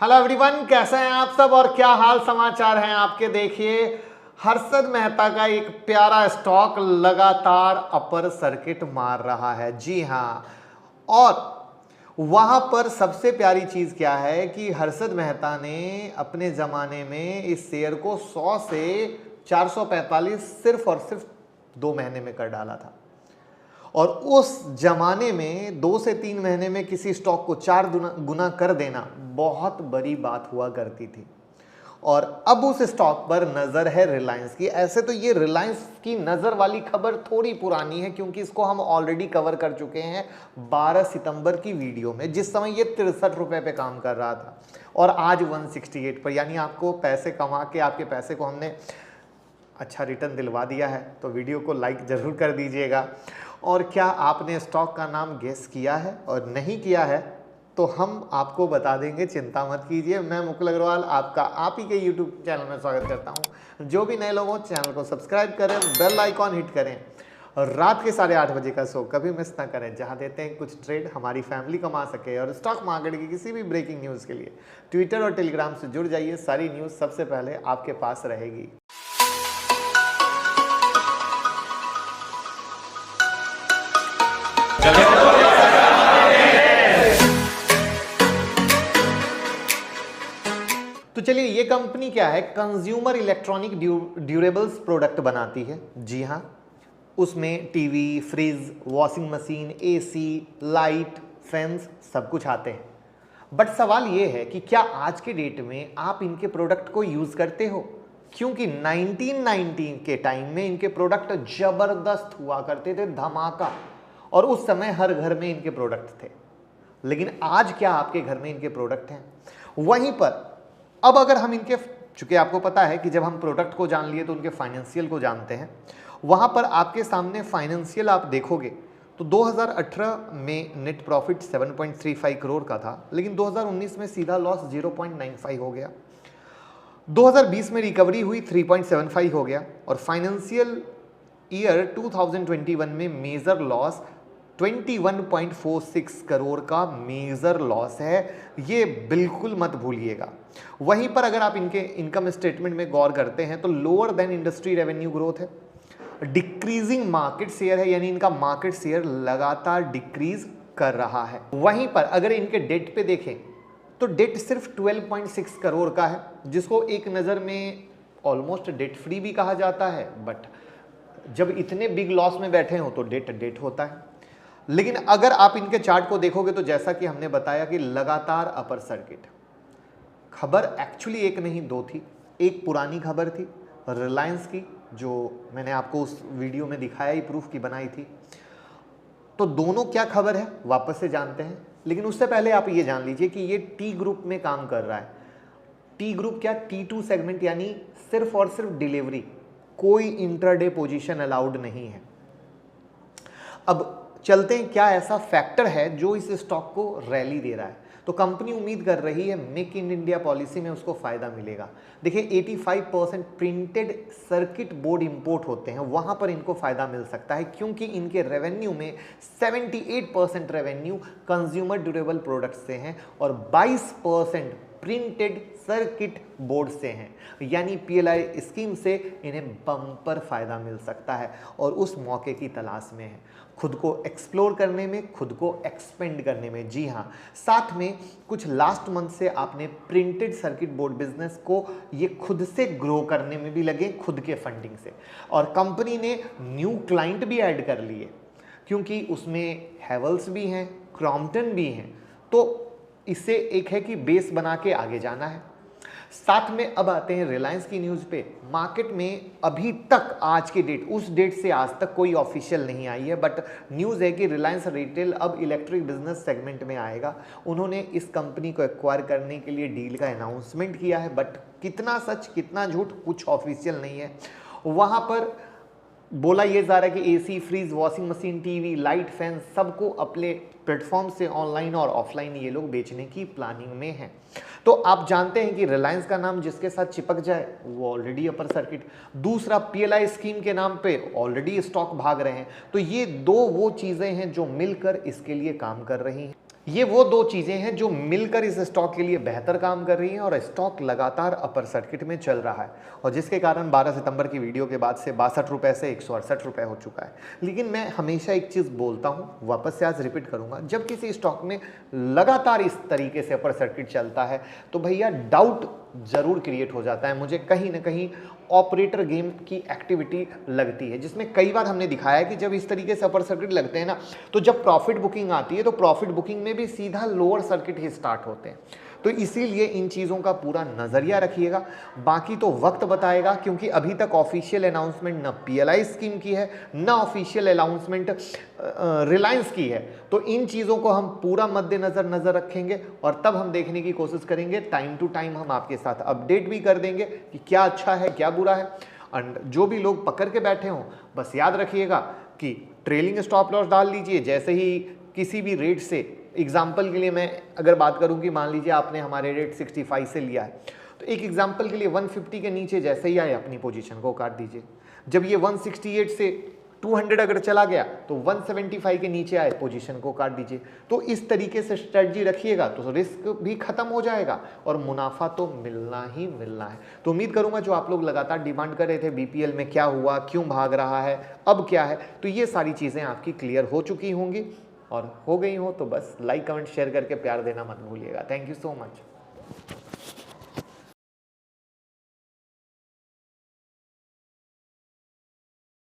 Hello everyone, कैसे हैं आप सब और क्या हाल समाचार हैं आपके। देखिए, हर्षद मेहता का एक प्यारा स्टॉक लगातार अपर सर्किट मार रहा है। जी हाँ, और वहां पर सबसे प्यारी चीज क्या है कि हर्षद मेहता ने अपने जमाने में इस शेयर को 100 से 445 सिर्फ और सिर्फ 2 महीने में कर डाला था। और उस जमाने में 2 से 3 महीने में किसी स्टॉक को 4 गुना कर देना बहुत बड़ी बात हुआ करती थी। और अब उस स्टॉक पर नजर है रिलायंस की। ऐसे तो ये रिलायंस की नजर वाली खबर थोड़ी पुरानी है, क्योंकि इसको हम ऑलरेडी कवर कर चुके हैं 12 सितंबर की वीडियो में, जिस समय ये 63 रुपए पे काम कर रहा था और आज 168 पर। यानी आपको पैसे कमा के आपके पैसे को हमने अच्छा रिटर्न दिलवा दिया है। तो वीडियो को लाइक जरूर कर दीजिएगा। और क्या आपने स्टॉक का नाम गेस किया है और नहीं किया है तो हम आपको बता देंगे, चिंता मत कीजिए। मैं मुकुल अग्रवाल आपका आप ही के यूट्यूब चैनल में स्वागत करता हूं। जो भी नए लोग हो चैनल को सब्सक्राइब करें, बेल आइकॉन हिट करें और रात के 8:30 बजे का शो कभी मिस ना करें, जहां देते हैं कुछ ट्रेड हमारी फैमिली कमा सके। और स्टॉक मार्केट की किसी भी ब्रेकिंग न्यूज़ के लिए ट्विटर और टेलीग्राम से जुड़ जाइए, सारी न्यूज़ सबसे पहले आपके पास रहेगी। तो चलिए, ये कंपनी क्या है, कंज्यूमर इलेक्ट्रॉनिक ड्यूरेबल्स प्रोडक्ट बनाती है। जी हाँ, उसमें TV, fridge, washing machine, AC, light, fans सब कुछ आते हैं। बट सवाल ये है कि क्या आज के डेट में आप इनके प्रोडक्ट को यूज करते हो? क्योंकि 1990 के टाइम में इनके प्रोडक्ट जबरदस्त हुआ करते थे, धमाका, और उस समय हर घर में इनके प्रोडक्ट थे। लेकिन आज क्या आपके घर में इनके प्रोडक्ट हैं? वहीं पर अब अगर हम इनके, चूंकि आपको पता है कि जब हम प्रोडक्ट को जान लिए तो उनके फाइनेंशियल को जानते हैं, वहां पर आपके सामने फाइनेंशियल आप देखोगे तो 2018 में नेट प्रॉफिट 7.35 करोड़ का था, लेकिन 2019 में सीधा लॉस 0.95 हो गया। 2020 में रिकवरी हुई 3.75 हो गया और फाइनेंशियल ईयर 2021 में मेजर लॉस 21.46 करोड़ का मेजर लॉस है। ये बिल्कुल मत भूलिएगा। वहीं पर अगर आप इनके इनकम स्टेटमेंट में गौर करते हैं तो lower than industry revenue growth है, डिक्रीजिंग मार्केट शेयर है, यानी इनका मार्केट शेयर लगातार डिक्रीज कर रहा है। वहीं पर अगर इनके डेट पे देखें तो डेट सिर्फ 12.6 करोड़ का है, जिसको एक नज़र में ऑलमोस्ट डेट फ्री भी कहा जाता है। बट जब इतने बिग लॉस में बैठे हो तो डेट होता है। लेकिन अगर आप इनके चार्ट को देखोगे तो जैसा कि हमने बताया कि लगातार अपर सर्किट। खबर एक्चुअली एक नहीं दो थी। एक पुरानी खबर थी रिलायंस की, जो मैंने आपको उस वीडियो में दिखाया ही, प्रूफ की बनाई थी। तो दोनों क्या खबर है वापस से जानते हैं। लेकिन उससे पहले आप ये जान लीजिए कि ये टी ग्रुप में काम कर रहा है। टी ग्रुप क्या, T2 सेगमेंट, यानी सिर्फ और सिर्फ डिलीवरी, कोई इंट्राडे पोजीशन अलाउड नहीं है। अब चलते हैं, क्या ऐसा फैक्टर है जो इस स्टॉक को रैली दे रहा है। तो कंपनी उम्मीद कर रही है मेक इन इंडिया पॉलिसी में उसको फायदा मिलेगा। देखिए, 85% प्रिंटेड सर्किट बोर्ड इंपोर्ट होते हैं, वहां पर इनको फायदा मिल सकता है, क्योंकि इनके रेवेन्यू में 78% रेवेन्यू कंज्यूमर ड्यूरेबल प्रोडक्ट से हैं और 22% प्रिंटेड सर्किट बोर्ड से हैं। यानी पीएलआई स्कीम से इन्हें बम्पर फायदा मिल सकता है और उस मौके की तलाश में है, खुद को एक्सप्लोर करने में, खुद को एक्सपेंड करने में। जी हाँ, साथ में कुछ लास्ट मंथ से आपने प्रिंटेड सर्किट बोर्ड बिजनेस को ये खुद से ग्रो करने में भी लगे, खुद के फंडिंग से। और कंपनी ने न्यू क्लाइंट भी ऐड कर लिए, क्योंकि उसमें हैवेल्स भी हैं, क्रॉम्पटन भी हैं। तो इससे एक है कि बेस बना के आगे जाना है। साथ में अब आते हैं रिलायंस की न्यूज़ पे। मार्केट में अभी तक आज की डेट, उस डेट से आज तक कोई ऑफिशियल नहीं आई है, बट न्यूज़ है कि रिलायंस रिटेल अब इलेक्ट्रिक बिजनेस सेगमेंट में आएगा। उन्होंने इस कंपनी को एक्वायर करने के लिए डील का अनाउंसमेंट किया है, बट कितना सच कितना झूठ कुछ ऑफिशियल नहीं है। वहाँ पर बोला ये जा रहा है कि AC, fridge, washing machine, TV, light, fan सबको अपने प्लेटफॉर्म से ऑनलाइन और ऑफलाइन ये लोग बेचने की प्लानिंग में हैं। तो आप जानते हैं कि रिलायंस का नाम जिसके साथ चिपक जाए वो ऑलरेडी अपर सर्किट। दूसरा, पीएलआई स्कीम के नाम पे ऑलरेडी स्टॉक भाग रहे हैं। तो ये दो वो चीज़ें हैं जो मिलकर इसके लिए काम कर रही हैं। ये वो दो चीजें हैं जो मिलकर इस स्टॉक के लिए बेहतर काम कर रही हैं और स्टॉक लगातार अपर सर्किट में चल रहा है और जिसके कारण 12 सितंबर की वीडियो के बाद से 62 रुपए से 168 रुपए हो चुका है। लेकिन मैं हमेशा एक चीज बोलता हूं, वापस से आज रिपीट करूंगा, जब किसी स्टॉक में लगातार इस तरीके से अपर सर्किट चलता है तो भैया डाउट जरूर क्रिएट हो जाता है। मुझे कहीं ना कहीं ऑपरेटर गेम की एक्टिविटी लगती है, जिसमें कई बार हमने दिखाया है कि जब इस तरीके से अपर सर्किट लगते हैं ना, तो जब प्रॉफिट बुकिंग आती है तो प्रॉफिट बुकिंग में भी सीधा लोअर सर्किट ही स्टार्ट होते हैं। तो इसीलिए इन चीज़ों का पूरा नज़रिया रखिएगा। बाकी तो वक्त बताएगा, क्योंकि अभी तक ऑफिशियल अनाउंसमेंट ना पीएलआई स्कीम की है ना ऑफिशियल अनाउंसमेंट रिलायंस की है। तो इन चीज़ों को हम पूरा मद्देनजर रखेंगे और तब हम देखने की कोशिश करेंगे। टाइम टू टाइम हम आपके साथ अपडेट भी कर देंगे कि क्या अच्छा है क्या बुरा है। एंड जो भी लोग पकड़ के बैठे हों, बस याद रखिएगा कि ट्रेलिंग स्टॉप लॉस डाल लीजिए। जैसे ही किसी भी रेट से, एग्जाम्पल के लिए मैं अगर बात करूं कि मान लीजिए आपने हमारे रेट 65 से लिया है, तो एक एग्जाम्पल के लिए 150 के नीचे जैसे ही आए अपनी पोजीशन को काट दीजिए। जब ये 168 से 200 अगर चला गया तो 175 के नीचे आए पोजीशन को काट दीजिए। तो इस तरीके से स्ट्रेटजी रखिएगा तो रिस्क भी खत्म हो जाएगा और मुनाफा तो मिलना ही मिलना है। तो उम्मीद करूंगा जो आप लोग लगातार डिमांड कर रहे थे बीपीएल में क्या हुआ, क्यों भाग रहा है, अब क्या है, तो ये सारी चीज़ें आपकी क्लियर हो चुकी होंगी और हो गई हो तो बस लाइक कमेंट शेयर करके प्यार देना मत भूलिएगा। Thank you so much.